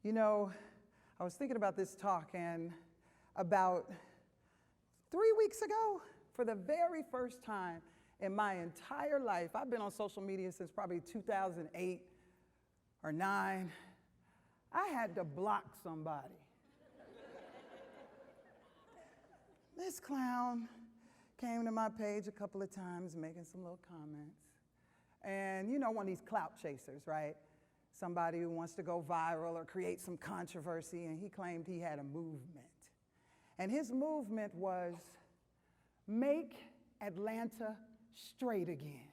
You know, I was thinking about this talk, and about 3 weeks ago, for the very first time in my entire life, I've been on social media since probably 2008 or 9, I had to block somebody. This clown came to my page a couple of times making some little comments. And you know, one of these clout chasers, right? Somebody who wants to go viral or create some controversy, and he claimed he had a movement. And his movement was, make Atlanta straight again.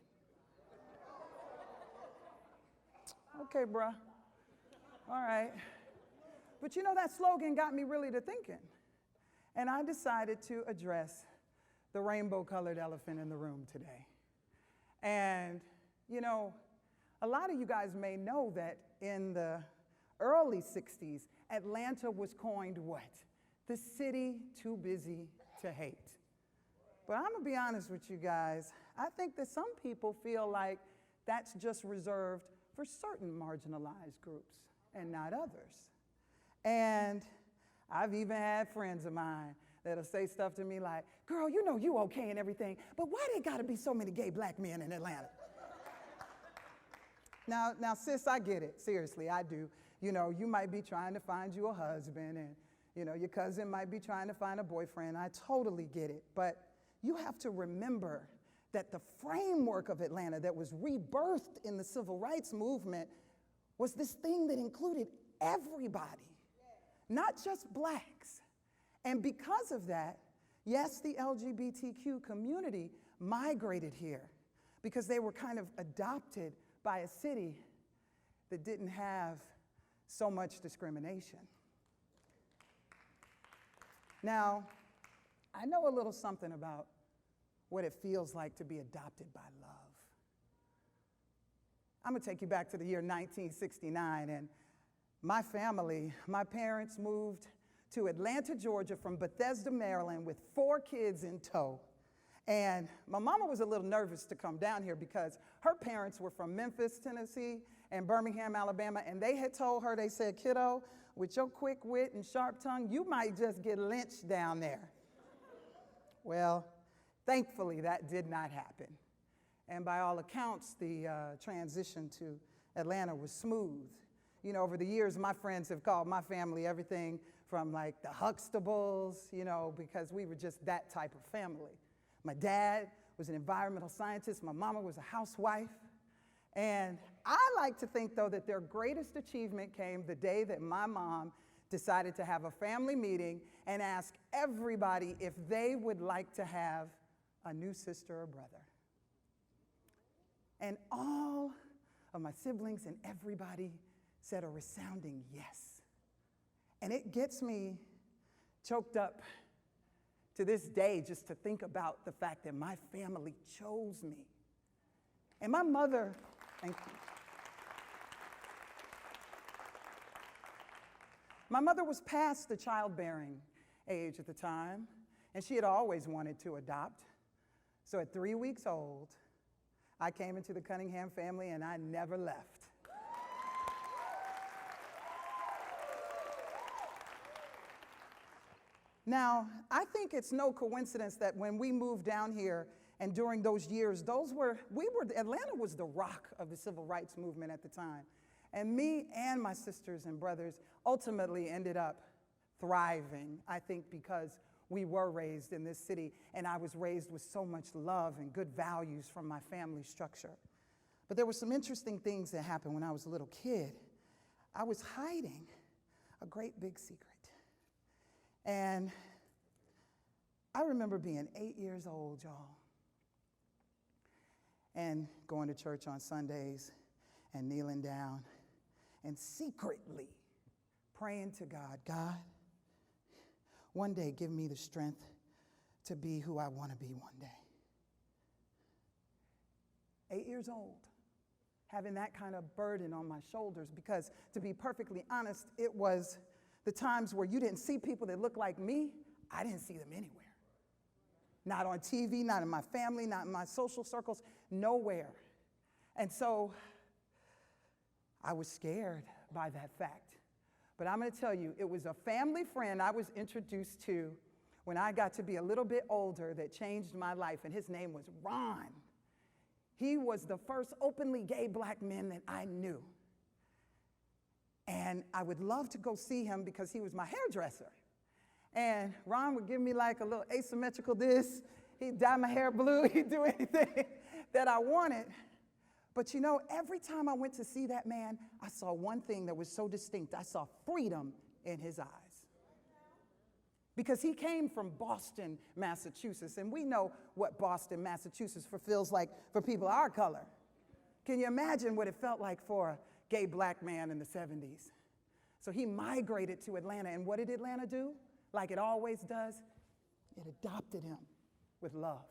Okay, bruh. All right. But you know, that slogan got me really to thinking. And I decided to address the rainbow-colored elephant in the room today. And, you know, a lot of you guys may know that in the early 60s, Atlanta was coined what? The city too busy to hate. But I'm gonna be honest with you guys, I think that some people feel like that's just reserved for certain marginalized groups and not others. And I've even had friends of mine that'll say stuff to me like, girl, you know you okay and everything, but why they gotta be so many gay black men in Atlanta? Now, sis, I get it. Seriously, I do. You know, you might be trying to find you a husband, and, you know, your cousin might be trying to find a boyfriend. I totally get it. But you have to remember that the framework of Atlanta that was rebirthed in the civil rights movement was this thing that included everybody, not just blacks. And because of that, yes, the LGBTQ community migrated here because they were kind of adopted by a city that didn't have so much discrimination. Now, I know a little something about what it feels like to be adopted by love. I'm gonna take you back to the year 1969, and my family, my parents moved to Atlanta, Georgia from Bethesda, Maryland with 4 kids in tow. And my mama was a little nervous to come down here because her parents were from Memphis, Tennessee, and Birmingham, Alabama, and they had told her, they said, kiddo, with your quick wit and sharp tongue, you might just get lynched down there. Well, thankfully, that did not happen. And by all accounts, the transition to Atlanta was smooth. You know, over the years, my friends have called my family everything from like the Huxtables, you know, because we were just that type of family. My dad was an environmental scientist. My mama was a housewife. And I like to think, though, that their greatest achievement came the day that my mom decided to have a family meeting and ask everybody if they would like to have a new sister or brother. And all of my siblings and everybody said a resounding yes. And it gets me choked up to this day just to think about the fact that my family chose me. And my mother, thank you. My mother was past the childbearing age at the time, and she had always wanted to adopt. So at 3 weeks old, I came into the Cunningham family and I never left. Now, I think it's no coincidence that when we moved down here and during those years, Atlanta was the rock of the civil rights movement at the time. And me and my sisters and brothers ultimately ended up thriving, I think because we were raised in this city and I was raised with so much love and good values from my family structure. But there were some interesting things that happened when I was a little kid. I was hiding a great big secret. And I remember being 8 years old, y'all, and going to church on Sundays and kneeling down and secretly praying to God, God, one day give me the strength to be who I want to be one day. 8 years old, having that kind of burden on my shoulders, because to be perfectly honest, it was the times where you didn't see people that looked like me. I didn't see them anywhere. Not on TV, not in my family, not in my social circles, nowhere. And so I was scared by that fact. But I'm going to tell you, it was a family friend I was introduced to when I got to be a little bit older that changed my life, and his name was Ron. He was the first openly gay black man that I knew. And I would love to go see him because he was my hairdresser. And Ron would give me like a little asymmetrical this. He'd dye my hair blue. He'd do anything that I wanted. But you know, every time I went to see that man, I saw one thing that was so distinct. I saw freedom in his eyes. Because he came from Boston, Massachusetts, and we know what Boston, Massachusetts feels like for people our color. Can you imagine what it felt like for a gay black man in the 70s? So he migrated to Atlanta, and what did Atlanta do? Like it always does, it adopted him with love.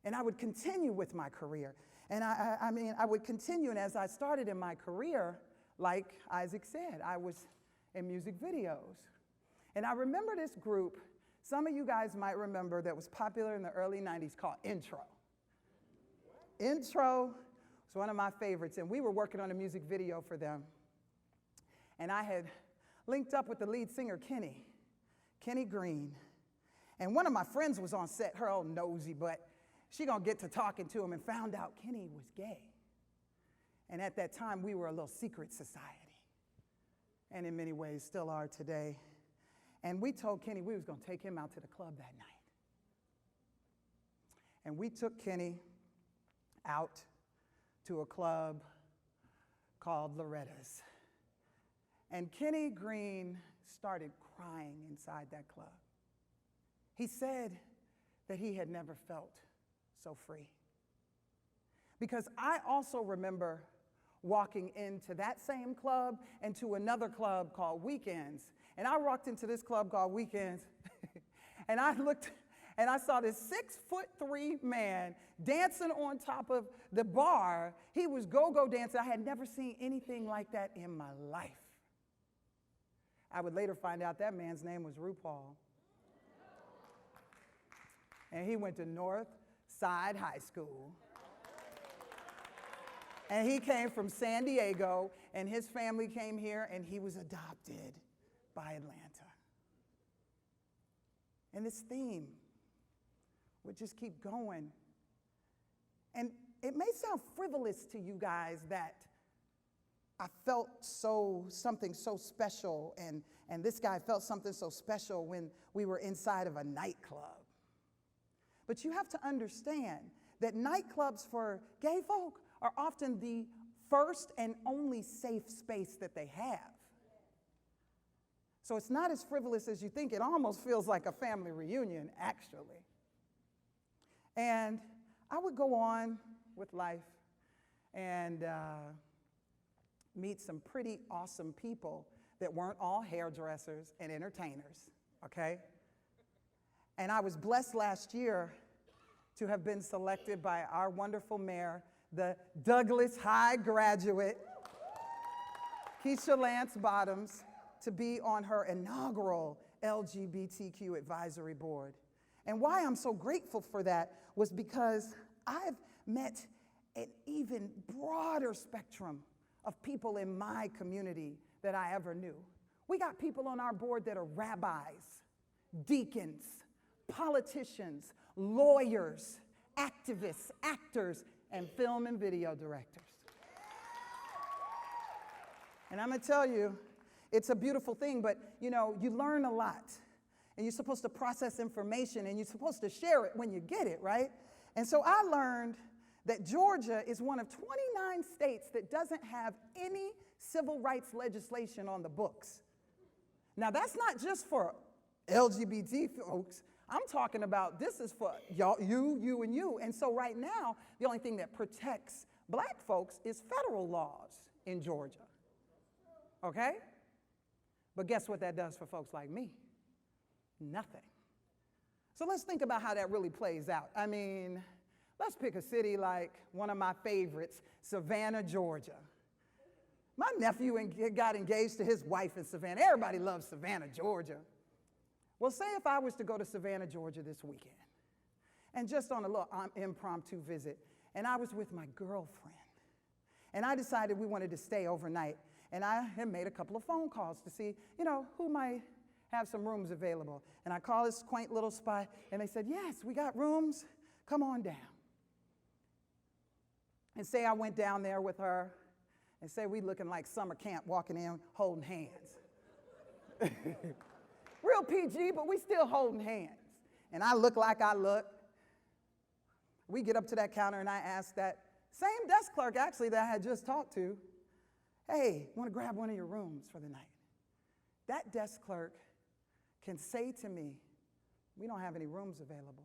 And I would continue with my career. And I would continue, and as I started in my career, like Isaac said, I was in music videos. And I remember this group, some of you guys might remember, that was popular in the early 90s called Intro. Intro was one of my favorites, and we were working on a music video for them. And I had linked up with the lead singer, Kenny Green. And one of my friends was on set, her old nosy butt. She gonna get to talking to him and found out Kenny was gay. And at that time, we were a little secret society. And in many ways, still are today. And we told Kenny we was gonna take him out to the club that night. And we took Kenny out to a club called Loretta's. And Kenny Green started crying inside that club. He said that he had never felt so free. Because I also remember walking into that same club and to another club called Weekends. And I walked into this club called Weekends, and I looked and I saw this 6'3" man dancing on top of the bar. He was go-go dancing. I had never seen anything like that in my life. I would later find out that man's name was RuPaul. And he went to North Side High School. And he came from San Diego, and his family came here, and he was adopted by Atlanta. And this theme would just keep going. And it may sound frivolous to you guys that I felt something so special, and this guy felt something so special when we were inside of a nightclub. But you have to understand that nightclubs for gay folk are often the first and only safe space that they have. So it's not as frivolous as you think. It almost feels like a family reunion, actually. And I would go on with life and meet some pretty awesome people that weren't all hairdressers and entertainers, okay? And I was blessed last year to have been selected by our wonderful mayor, the Douglas High graduate, Keisha Lance Bottoms, to be on her inaugural LGBTQ advisory board. And why I'm so grateful for that was because I've met an even broader spectrum of people in my community that I ever knew. We got people on our board that are rabbis, deacons, politicians, lawyers, activists, actors, and film and video directors. And I'm gonna tell you, it's a beautiful thing, but you know, you learn a lot. And you're supposed to process information, and you're supposed to share it when you get it, right? And so I learned that Georgia is one of 29 states that doesn't have any civil rights legislation on the books. Now, that's not just for LGBT folks. I'm talking about this is for y'all, you, and you. And so right now, the only thing that protects black folks is federal laws in Georgia, okay? But guess what that does for folks like me? Nothing. So let's think about how that really plays out. I mean, let's pick a city like one of my favorites, Savannah, Georgia. My nephew got engaged to his wife in Savannah. Everybody loves Savannah, Georgia. Well, say if I was to go to Savannah, Georgia this weekend, and just on a little impromptu visit, and I was with my girlfriend, and I decided we wanted to stay overnight, And I had made a couple of phone calls to see, who might have some rooms available. And I called this quaint little spot, and they said, yes, we got rooms. Come on down. And say I went down there with her, and say we looking like summer camp, walking in, holding hands. Real PG, but we still holding hands. And I look like I look. We get up to that counter, and I ask that same desk clerk, actually, that I had just talked to, hey, want to grab one of your rooms for the night? That desk clerk can say to me, we don't have any rooms available.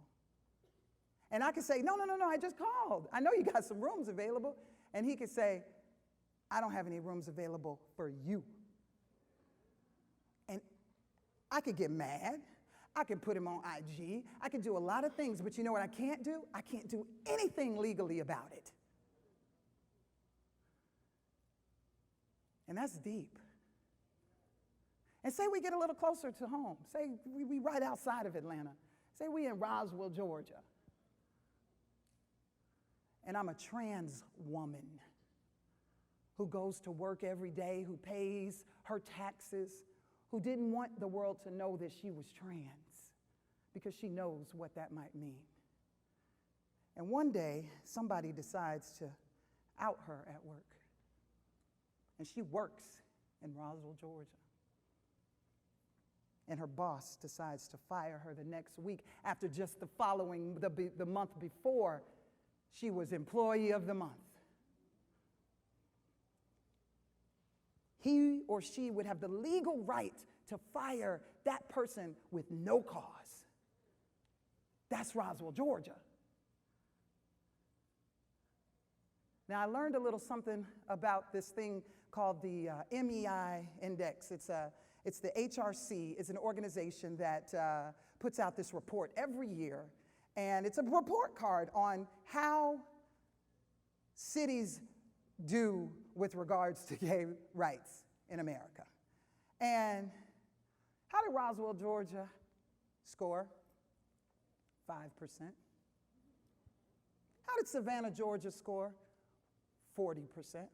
And I can say, no, I just called. I know you got some rooms available. And he could say, I don't have any rooms available for you. And I could get mad. I could put him on IG. I could do a lot of things, but you know what I can't do? I can't do anything legally about it. And that's deep. And say we get a little closer to home. Say we right outside of Atlanta. Say we in Roswell, Georgia. And I'm a trans woman who goes to work every day, who pays her taxes, who didn't want the world to know that she was trans because she knows what that might mean. And one day, somebody decides to out her at work. And she works in Roswell, Georgia. And her boss decides to fire her the next week after just the month before she was Employee of the Month. He or she would have the legal right to fire that person with no cause. That's Roswell, Georgia. Now, I learned a little something about this thing called the MEI Index. It's the HRC. It's an organization that puts out this report every year. And it's a report card on how cities do with regards to gay rights in America. And how did Roswell, Georgia score? 5%. How did Savannah, Georgia score? 40%.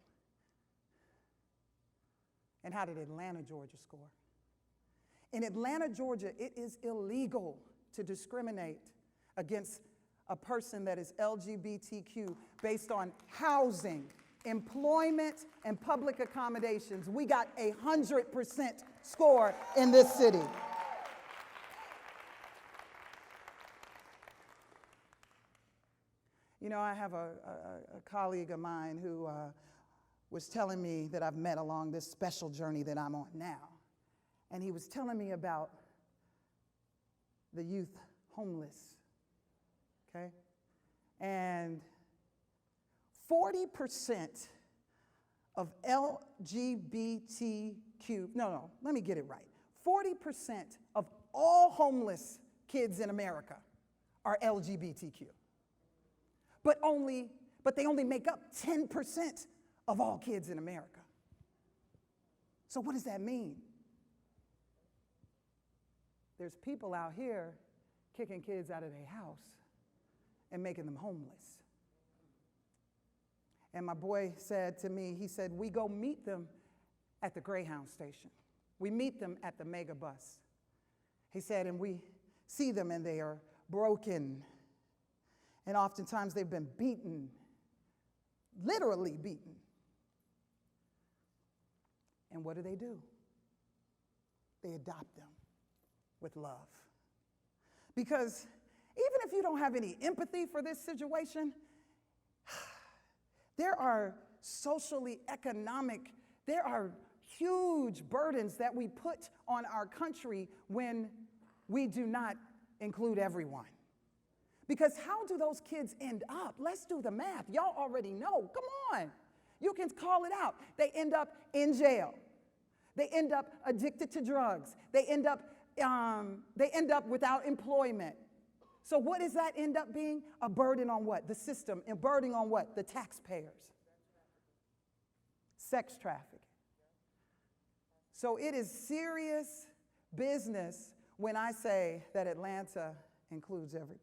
And how did Atlanta, Georgia score? In Atlanta, Georgia, it is illegal to discriminate against a person that is LGBTQ based on housing, employment, and public accommodations. We got 100% score in this city. I have a colleague of mine who was telling me that I've met along this special journey that I'm on now. And he was telling me about the youth homeless, okay? And 40% of let me get it right. 40% of all homeless kids in America are LGBTQ. But they only make up 10% of all kids in America. So what does that mean? There's people out here kicking kids out of their house and making them homeless. And my boy said to me, he said, we go meet them at the Greyhound station. We meet them at the mega bus. He said, and we see them and they are broken. And oftentimes they've been beaten, literally beaten. And what do? They adopt them with love. Because even if you don't have any empathy for this situation, there are socially economic, there are huge burdens that we put on our country when we do not include everyone. Because how do those kids end up? Let's do the math. Y'all already know. Come on. You can call it out. They end up in jail. They end up addicted to drugs. They end up without employment. So what does that end up being? A burden on what? The system. A burden on what? The taxpayers. Sex trafficking. So it is serious business when I say that Atlanta includes everybody.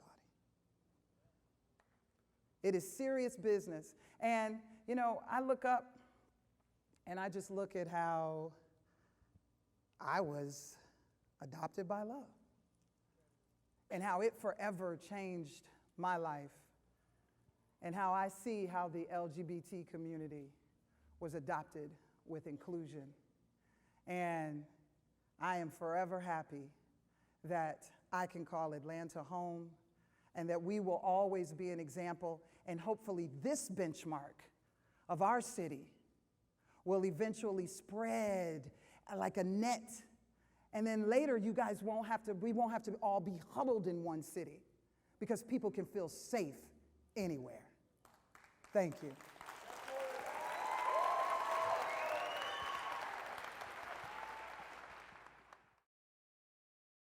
It is serious business. And, I look up And I just look at how I was adopted by love and how it forever changed my life, and how I see how the LGBT community was adopted with inclusion. And I am forever happy that I can call Atlanta home, and that we will always be an example, and hopefully this benchmark of our city will eventually spread like a net. And then later we won't have to all be huddled in one city, because people can feel safe anywhere. Thank you.